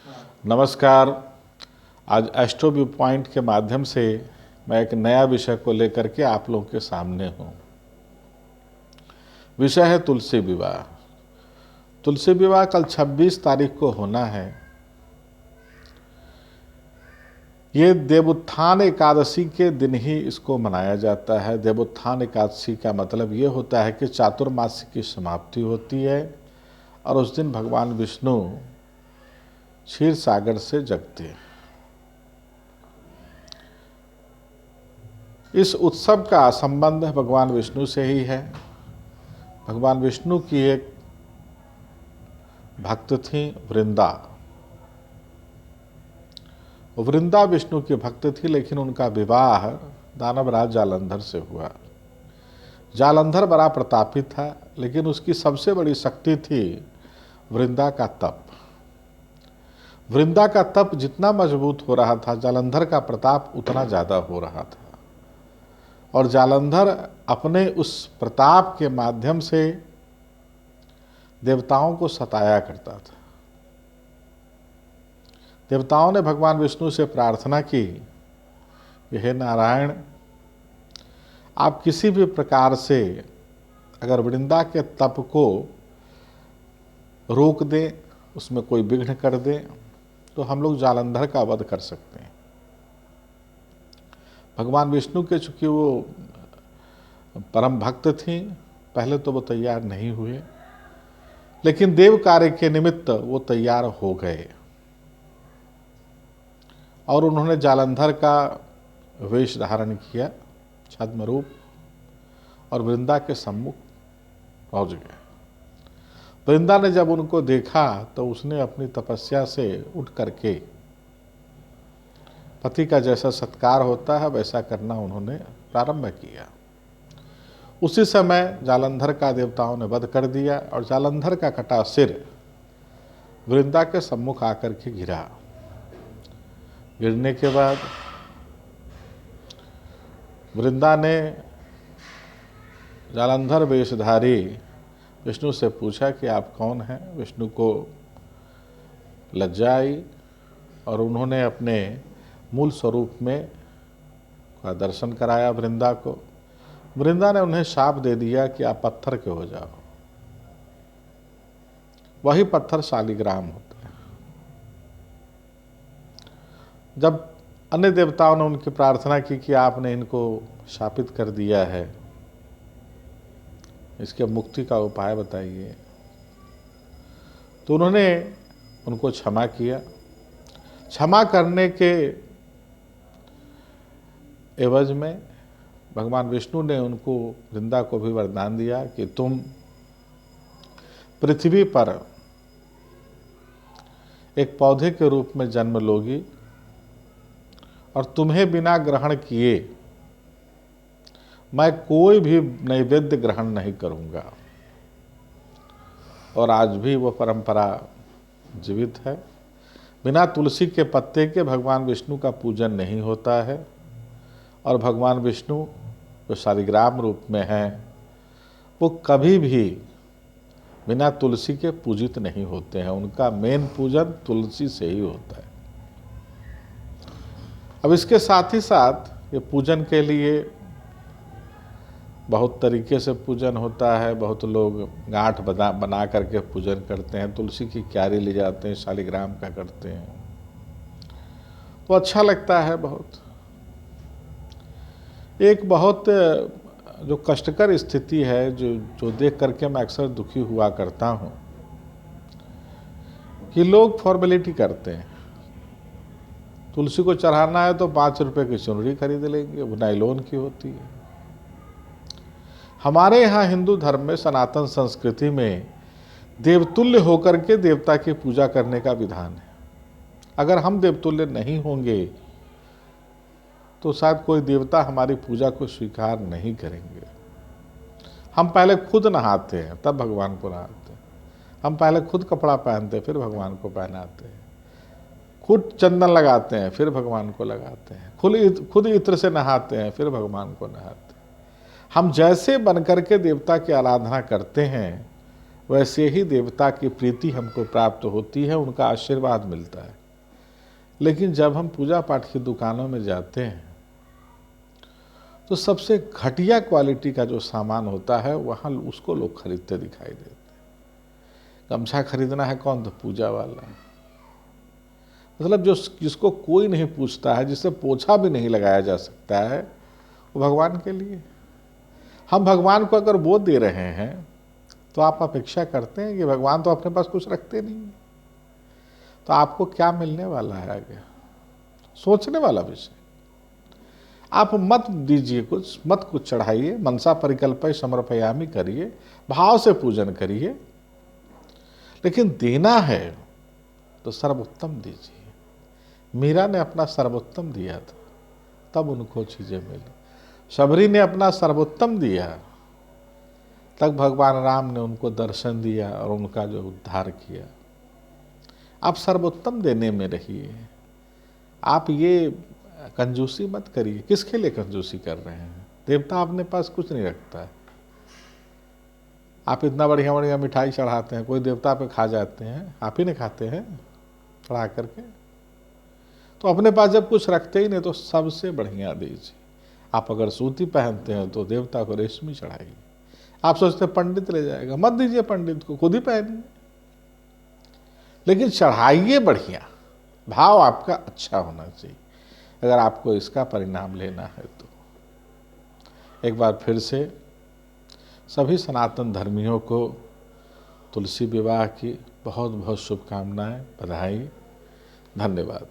नमस्कार। आज astro view point के माध्यम से मैं एक नया विषय को लेकर के आप लोगों के सामने हूँ। विषय है तुलसी विवाह। तुलसी विवाह कल 26 तारीख को होना है। ये देवोत्थान एकादशी के दिन ही इसको मनाया जाता है। देवोत्थान एकादशी का मतलब ये होता है कि चातुर्मासी की समाप्ति होती है और उस दिन भगवान विष्णु क्षीर सागर से जगते हैं। इस उत्सव का संबंध भगवान विष्णु से ही है। भगवान विष्णु की एक भक्त थी वृंदा। वृंदा विष्णु की भक्त थी, लेकिन उनका विवाह दानवराज जालंधर से हुआ। जालंधर बड़ा प्रतापी था, लेकिन उसकी सबसे बड़ी शक्ति थी वृंदा का तप। वृंदा का तप जितना मजबूत हो रहा था, जालंधर का प्रताप उतना ज़्यादा हो रहा था। और जालंधर अपने उस प्रताप के माध्यम से देवताओं को सताया करता था। देवताओं ने भगवान विष्णु से प्रार्थना की, हे नारायण, आप किसी भी प्रकार से अगर वृंदा के तप को रोक दें, उसमें कोई विघ्न कर दें, तो हम लोग जालंधर का वध कर सकते हैं। भगवान विष्णु के चूंकि वो परम भक्त थी, पहले तो वो तैयार नहीं हुए, लेकिन देव कार्य के निमित्त वो तैयार हो गए और उन्होंने जालंधर का वेश धारण किया, छद्म रूप, और वृंदा के सम्मुख पहुंच गए। वृंदा ने जब उनको देखा तो उसने अपनी तपस्या से उठ करके पति का जैसा सत्कार होता है वैसा करना उन्होंने प्रारंभ किया। उसी समय जालंधर का देवताओं ने वध कर दिया और जालंधर का कटा सिर वृंदा के सम्मुख आकर के गिरा। गिरने के बाद वृंदा ने जालंधर वेशधारी विष्णु से पूछा कि आप कौन हैं। विष्णु को लज्जा आई और उन्होंने अपने मूल स्वरूप में का दर्शन कराया वृंदा को। वृंदा ने उन्हें शाप दे दिया कि आप पत्थर के हो जाओ। वही पत्थर शालिग्राम होता है। जब अन्य देवताओं ने उनकी प्रार्थना की कि आपने इनको शापित कर दिया है, इसके मुक्ति का उपाय बताइए, तो उन्होंने उनको क्षमा किया। क्षमा करने के एवज में भगवान विष्णु ने उनको, वृंदा को भी वरदान दिया कि तुम पृथ्वी पर एक पौधे के रूप में जन्म लोगी और तुम्हें बिना ग्रहण किए मैं कोई भी नैवेद्य ग्रहण नहीं करूंगा। और आज भी वो परंपरा जीवित है। बिना तुलसी के पत्ते के भगवान विष्णु का पूजन नहीं होता है। और भगवान विष्णु जो शालिग्राम रूप में हैं, वो कभी भी बिना तुलसी के पूजित नहीं होते हैं। उनका मेन पूजन तुलसी से ही होता है। अब इसके साथ ही साथ ये पूजन के लिए बहुत तरीके से पूजन होता है। बहुत लोग गांठ बना करके पूजन करते हैं, तुलसी की क्यारी ले जाते हैं, शालिग्राम का करते हैं, तो अच्छा लगता है बहुत। एक बहुत जो कष्टकर स्थिति है, जो देख करके मैं अक्सर दुखी हुआ करता हूँ, कि लोग फॉर्मेलिटी करते हैं। तुलसी को चढ़ाना है तो 5 रुपए की चुनरी खरीद लेंगे, वो नायलॉन की होती है। हमारे यहाँ हिंदू धर्म में, सनातन संस्कृति में देवतुल्य होकर के देवता की पूजा करने का विधान है। अगर हम देवतुल्य नहीं होंगे तो शायद कोई देवता हमारी पूजा को स्वीकार नहीं करेंगे। हम पहले खुद नहाते हैं तब भगवान को नहाते हैं। हम पहले खुद कपड़ा पहनते हैं फिर भगवान को पहनाते हैं। खुद चंदन लगाते हैं फिर भगवान को लगाते हैं। खुद इत्र से नहाते हैं फिर भगवान को नहाते हैं। हम जैसे बनकर के देवता की आराधना करते हैं, वैसे ही देवता की प्रीति हमको प्राप्त होती है, उनका आशीर्वाद मिलता है। लेकिन जब हम पूजा पाठ की दुकानों में जाते हैं तो सबसे घटिया क्वालिटी का जो सामान होता है वहाँ उसको लोग खरीदते दिखाई देते हैं। गमछा खरीदना है कौन? तो पूजा वाला। मतलब जो जिसको कोई नहीं पूछता है, जिससे पोछा भी नहीं लगाया जा सकता है, वो भगवान के लिए। हम भगवान को अगर वो दे रहे हैं तो आप अपेक्षा करते हैं कि भगवान तो अपने पास कुछ रखते नहीं, तो आपको क्या मिलने वाला है आगे? सोचने वाला विषय। आप मत दीजिए कुछ, मत कुछ चढ़ाइए, मनसा परिकल्पय समर्पयामि करिए, भाव से पूजन करिए, लेकिन देना है तो सर्वोत्तम दीजिए। मीरा ने अपना सर्वोत्तम दिया था, तब उनको चीजें मिली। शबरी ने अपना सर्वोत्तम दिया, तब भगवान राम ने उनको दर्शन दिया और उनका जो उद्धार किया। आप सर्वोत्तम देने में रहिए, आप ये कंजूसी मत करिए। किसके लिए कंजूसी कर रहे हैं? देवता अपने पास कुछ नहीं रखता है। आप इतना बढ़िया बढ़िया मिठाई चढ़ाते हैं, कोई देवता पे खा जाते हैं, आप ही ने खाते हैं चढ़ा करके। तो अपने पास जब कुछ रखते ही नहीं तो सबसे बढ़िया दीजिए। आप अगर सूती पहनते हैं तो देवता को रेशमी चढ़ाइए। आप सोचते हैं पंडित ले जाएगा, मत दीजिए पंडित को, खुद ही पहनिए, लेकिन चढ़ाइए बढ़िया। भाव आपका अच्छा होना चाहिए अगर आपको इसका परिणाम लेना है तो। एक बार फिर से सभी सनातन धर्मियों को तुलसी विवाह की बहुत बहुत शुभकामनाएं, बधाई, धन्यवाद।